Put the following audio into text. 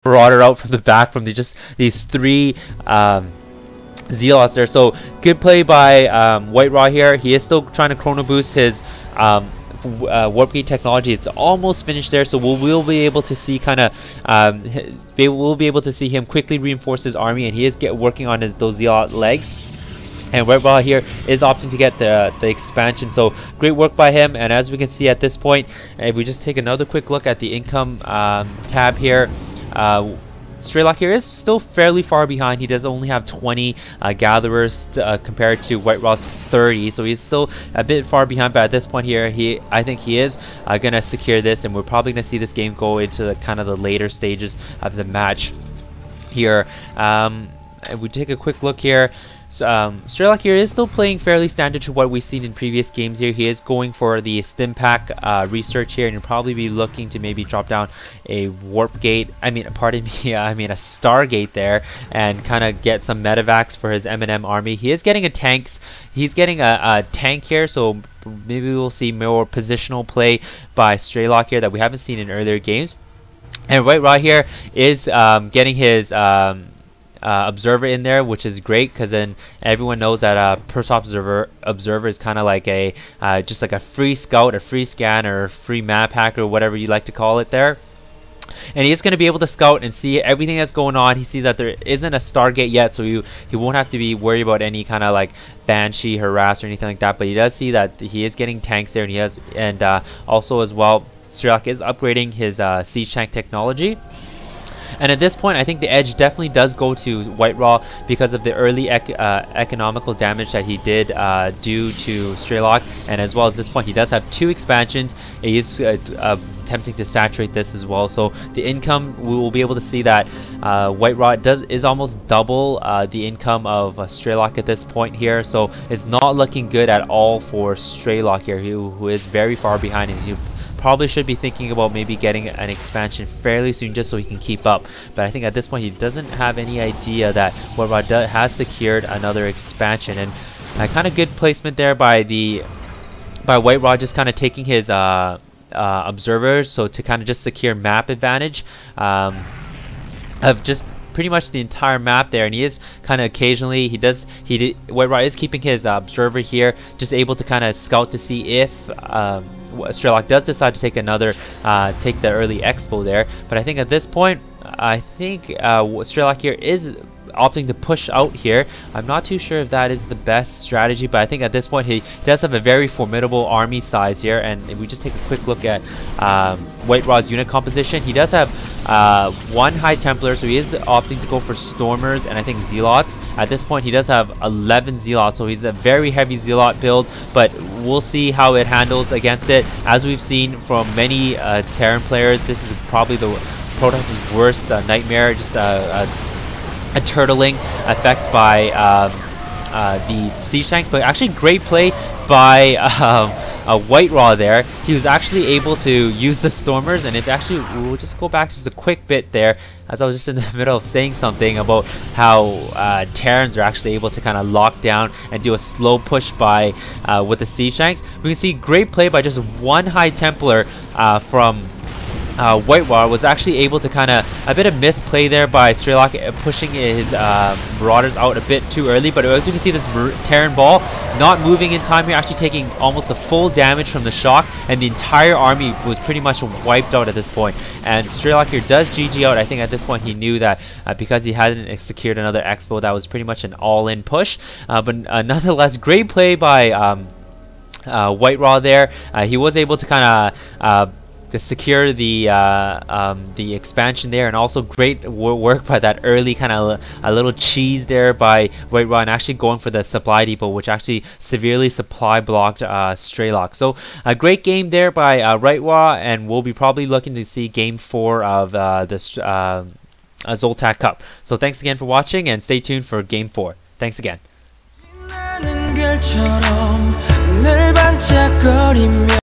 Marauder out from the back from these three Zealots there. So good play by WhiteRa here. He is still trying to chrono boost his warp gate technology. It's almost finished there, so we'll be able to see we'll be able to see him quickly reinforce his army, and he is working on those Zealot legs. And WhiteRa here is opting to get the expansion, so great work by him. And as we can see at this point, if we just take another quick look at the income tab here, Strelok here is still fairly far behind. He does only have 20 gatherers compared to WhiteRa's 30, so he's still a bit far behind. But at this point here, I think he is gonna secure this, and we're probably gonna see this game go into the later stages of the match here. If we take a quick look here, Strelok here is still playing fairly standard to what we've seen in previous games here. He is going for the stim pack research here, and he'll probably be looking to maybe drop down a warp gate, a Stargate there, and kind of get some medevacs for his M&M army. He is getting he's getting a tank here, so maybe we'll see more positional play by Strelok here that we haven't seen in earlier games. And WhiteRa here is getting his observer in there, which is great, because then everyone knows that Persop observer is kind of like just like a free scout, a free scan, or a free map hacker, or whatever you like to call it there. And he's going to be able to scout and see everything that's going on. He sees that there isn't a Stargate yet, so he won't have to be worried about any kind of like Banshee, harass, or anything like that. But he does see that he is getting tanks there, and also as well, Strelok is upgrading his siege tank technology. And at this point, I think the edge definitely does go to WhiteRa because of the early economical damage that he did do to Strelok. And as well as this point, he does have 2 expansions. He is attempting to saturate this as well. So the income, we will be able to see that WhiteRa is almost double the income of Strelok at this point here. So it's not looking good at all for Strelok here, who is very far behind, and he probably should be thinking about maybe getting an expansion fairly soon just so he can keep up. But I think at this point he doesn't have any idea that WhiteRa has secured another expansion, and kind of good placement there by WhiteRa, just kind of taking his observers, so to kind of just secure map advantage of just pretty much the entire map there. And he is kind of occasionally WhiteRa is keeping his observer here, just able to kind of scout to see if Strelok does decide to take the early expo there. But I think at this point, I think Strelok here is opting to push out here. I'm not too sure if that is the best strategy, but I think at this point he does have a very formidable army size here. And if we just take a quick look at WhiteRa's unit composition, he does have 1 High Templar, so he is opting to go for Stormers and I think Zealots. At this point he does have 11 Zealots, so he's a very heavy Zealot build, but we'll see how it handles against it. As we've seen from many Terran players, this is probably the Protoss's worst nightmare, just a turtling effect by the siege tanks. But actually great play by WhiteRa there. He was actually able to use the Stormers, and we'll just go back just a quick bit there, as I was just in the middle of saying something about how Terrans are actually able to kind of lock down and do a slow push by with the siege tanks. We can see great play by just 1 High Templar from WhiteRa. Was actually able to kind of a bit of misplay there by Strelok, pushing his Marauders out a bit too early. But as you can see, this Terran ball not moving in time here, actually taking almost the full damage from the shock, and the entire army was pretty much wiped out at this point. And Strelok here does GG out. I think at this point he knew that because he hadn't secured another expo, that was pretty much an all-in push. But nonetheless, great play by WhiteRa there. He was able to kind of to secure the expansion there, and also great work by that early kind of a little cheese there by WhiteRa, and actually going for the supply depot, which actually severely supply blocked Strelok. So a great game there by WhiteRa, and we'll be probably looking to see game 4 of this Zotac Cup. So thanks again for watching, and stay tuned for game 4. Thanks again.